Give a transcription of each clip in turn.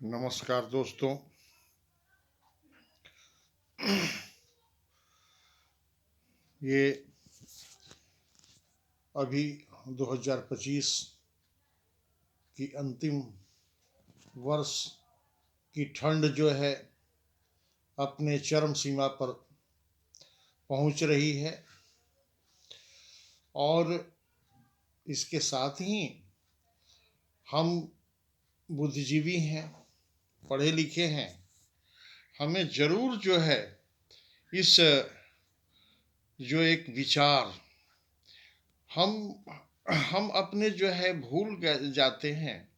नमस्कार दोस्तों। ये अभी 2025 की अंतिम वर्ष की ठंड जो है अपने चरम सीमा पर पहुंच रही है और इसके साथ ही हम बुद्धिजीवी हैं, पढ़े लिखे हैं, हमें जरूर जो है इस जो एक विचार हम हम अपने जो है जाते हैं,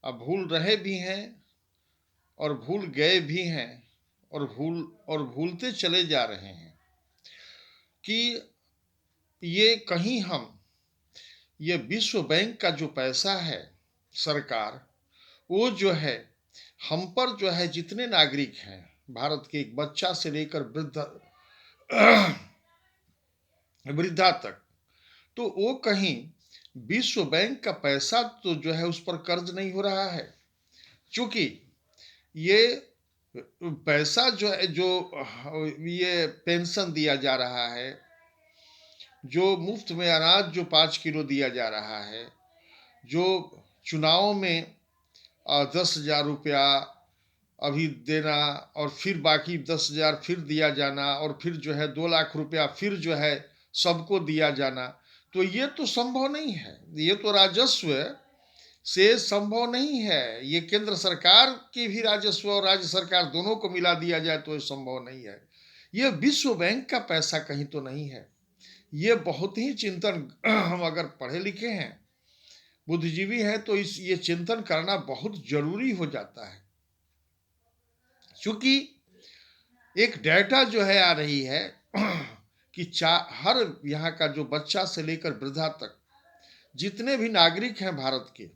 अब भूल रहे भी हैं और भूल गए भी हैं और भूलते चले जा रहे हैं कि ये कहीं हम ये विश्व बैंक का जो पैसा है सरकार, वो जो है हम पर जो है जितने नागरिक हैं भारत के, एक बच्चा से लेकर वृद्धा तक, तो वो कहीं विश्व बैंक का पैसा तो जो है उस पर कर्ज नहीं हो रहा है। चूंकि ये पैसा जो है, जो ये पेंशन दिया जा रहा है, जो मुफ्त में अनाज जो 5 किलो दिया जा रहा है, जो चुनाव में 10,000 रुपया अभी देना और फिर बाकी 10,000 फिर दिया जाना और फिर जो है 2 लाख रुपया फिर जो है सबको दिया जाना, तो ये तो संभव नहीं है। ये तो राजस्व से संभव नहीं है। ये केंद्र सरकार की भी राजस्व और राज्य सरकार दोनों को मिला दिया जाए तो ये संभव नहीं है। ये विश्व बैंक का पैसा कहीं तो नहीं है। ये बहुत ही चिंतन हम अगर पढ़े लिखे हैं, बुद्धिजीवी हैं, तो ये चिंतन करना बहुत जरूरी हो जाता है। क्योंकि एक डेटा जो है आ रही है कि हर यहाँ का जो बच्चा से लेकर वृद्धा तक जितने भी नागरिक हैं भारत के,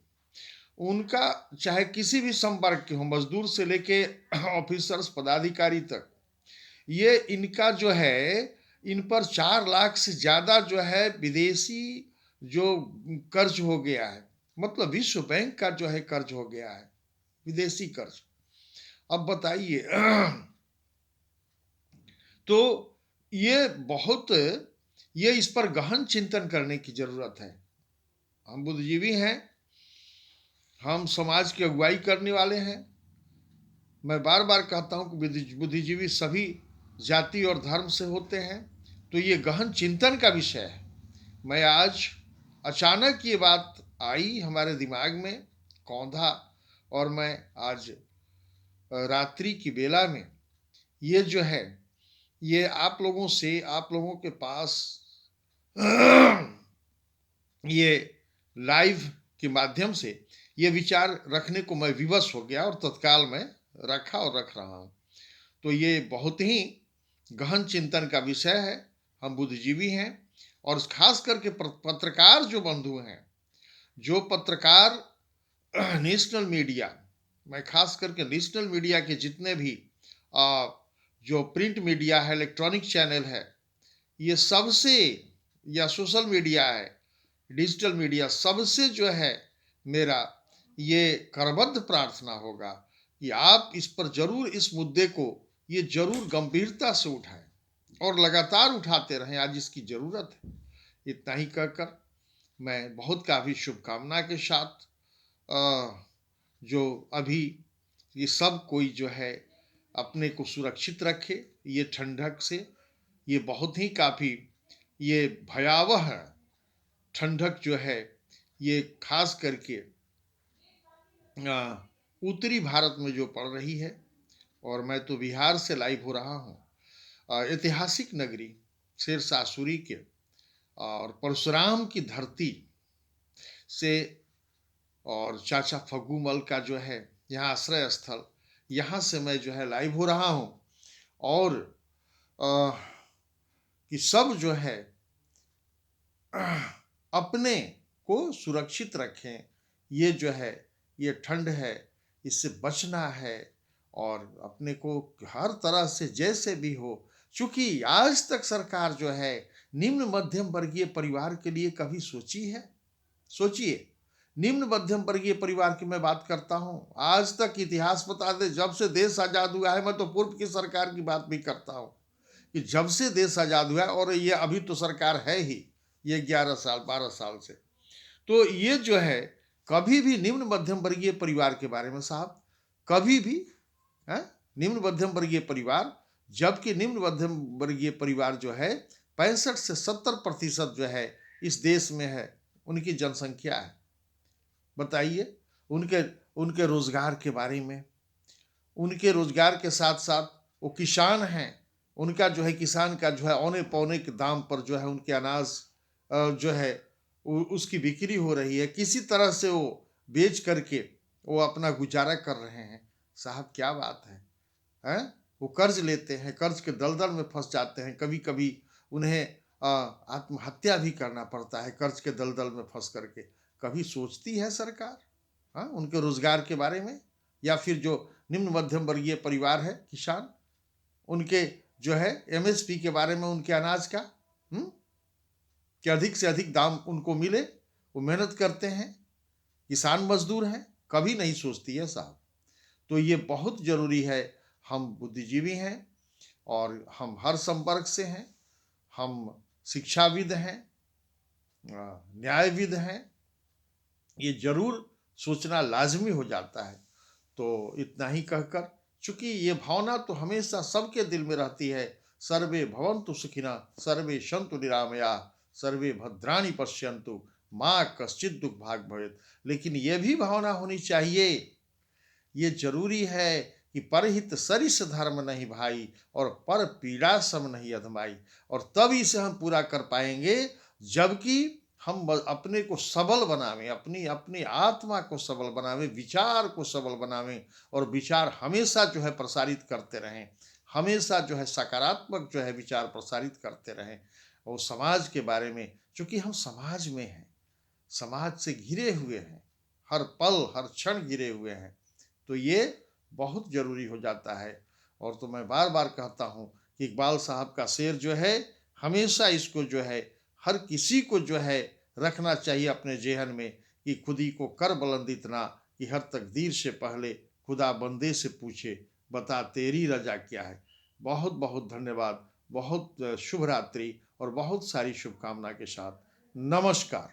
उनका चाहे किसी भी संवर्ग के हो, मजदूर से लेके ऑफिसर्स पदाधिकारी तक, ये इनका जो है इन पर 4 लाख से ज्यादा जो है विदेशी जो कर्ज हो गया है, मतलब विश्व बैंक का जो है कर्ज हो गया है, विदेशी कर्ज। अब बताइए तो ये इस पर गहन चिंतन करने की जरूरत है। हम बुद्धिजीवी हैं, हम समाज की अगुवाई करने वाले हैं। मैं बार बार कहता हूं कि बुद्धिजीवी सभी जाति और धर्म से होते हैं, तो ये गहन चिंतन का विषय है। मैं आज अचानक ये बात आई हमारे दिमाग में, कौंधा, और मैं आज रात्रि की बेला में ये जो है ये आप लोगों के पास ये लाइव के माध्यम से ये विचार रखने को मैं विवश हो गया और तत्काल मैं रखा और रख रहा हूं। तो ये बहुत ही गहन चिंतन का विषय है। हम बुद्धिजीवी हैं और खास करके पत्रकार जो बंधु हैं, जो पत्रकार नेशनल मीडिया, मैं खास करके नेशनल मीडिया के जितने भी जो प्रिंट मीडिया है, इलेक्ट्रॉनिक चैनल है, ये सबसे, या सोशल मीडिया है, डिजिटल मीडिया, सबसे जो है मेरा ये करबद्ध प्रार्थना होगा कि आप इस पर जरूर, इस मुद्दे को ये जरूर गंभीरता से उठाएं और लगातार उठाते रहें। आज इसकी जरूरत है। इतना ही कहकर मैं बहुत काफ़ी शुभकामना के साथ जो अभी ये सब कोई जो है अपने को सुरक्षित रखे ये ठंडक से। ये बहुत ही काफ़ी ये भयावह ठंडक जो है ये खास करके उत्तरी भारत में जो पड़ रही है, और मैं तो बिहार से लाइव हो रहा हूँ, ऐतिहासिक नगरी शेरशाह के और परशुराम की धरती से, और चाचा फग्गूमल का जो है यहाँ आश्रय स्थल, यहाँ से मैं जो है लाइव हो रहा हूँ। और कि सब जो है अपने को सुरक्षित रखें। ये जो है ये ठंड है, इससे बचना है और अपने को हर तरह से जैसे भी हो, चूंकि आज तक सरकार जो है निम्न मध्यम वर्गीय परिवार के लिए कभी सोची है? सोचिए, निम्न मध्यम वर्गीय परिवार की मैं बात करता हूं। आज तक इतिहास बता दे, जब से देश आजाद हुआ है, मैं तो पूर्व की सरकार की बात भी करता हूं कि जब से देश आजाद हुआ है, और ये अभी तो सरकार है ही, ये 11 साल 12 साल से, तो ये जो है कभी भी निम्न मध्यम वर्गीय परिवार के बारे में साहब कभी भी है, निम्न मध्यम वर्गीय परिवार, जबकि निम्न मध्यम वर्गीय परिवार जो है 65 से 70% जो है इस देश में है, उनकी जनसंख्या है। बताइए, उनके उनके रोजगार के बारे में, उनके रोजगार के साथ साथ वो किसान हैं, उनका जो है किसान का जो है औने पौने के दाम पर जो है उनके अनाज जो है उसकी बिक्री हो रही है, किसी तरह से वो बेच करके वो अपना गुजारा कर रहे हैं। साहब क्या बात है, हैं? वो कर्ज लेते हैं, कर्ज के दलदल में फंस जाते हैं, कभी कभी उन्हें आत्महत्या भी करना पड़ता है कर्ज के दलदल में फंस करके। कभी सोचती है सरकार हाँ उनके रोजगार के बारे में? या फिर जो निम्न मध्यम वर्गीय परिवार है, किसान, उनके जो है एमएसपी के बारे में, उनके अनाज का कि अधिक से अधिक दाम उनको मिले, वो मेहनत करते हैं, किसान मजदूर हैं, कभी नहीं सोचती है साहब। तो ये बहुत जरूरी है, हम बुद्धिजीवी हैं और हम हर संपर्क से हैं, हम शिक्षाविद हैं, न्यायविद हैं, ये जरूर सोचना लाजमी हो जाता है। तो इतना ही कहकर, चूंकि ये भावना तो हमेशा सबके दिल में रहती है, सर्वे भवन्तु सुखिनः, सर्वे सन्तु निरामया, सर्वे भद्राणि पश्यन्तु, माँ कश्चित् दुख भाग भवेत्। लेकिन ये भी भावना होनी चाहिए, ये जरूरी है कि परहित सरिस धर्म नहीं भाई, और पर पीड़ा सम नहीं अधमाई। और तब इसे हम पूरा कर पाएंगे जबकि हम अपने को सबल बनावें, अपनी अपनी आत्मा को सबल बनावें, विचार को सबल बनावें, और विचार हमेशा जो है प्रसारित करते रहें, हमेशा जो है सकारात्मक जो है विचार प्रसारित करते रहें। और समाज के बारे में, चूंकि हम समाज में हैं, समाज से घिरे हुए हैं, हर पल हर क्षण घिरे हुए हैं, तो ये बहुत जरूरी हो जाता है। और तो मैं बार बार कहता हूँ कि इकबाल साहब का शेर जो है, हमेशा इसको जो है हर किसी को जो है रखना चाहिए अपने जेहन में, कि खुदी को कर बुलंद इतना कि हर तकदीर से पहले खुदा बंदे से पूछे, बता तेरी रजा क्या है। बहुत बहुत धन्यवाद, बहुत शुभ रात्रि और बहुत सारी शुभकामना के साथ नमस्कार।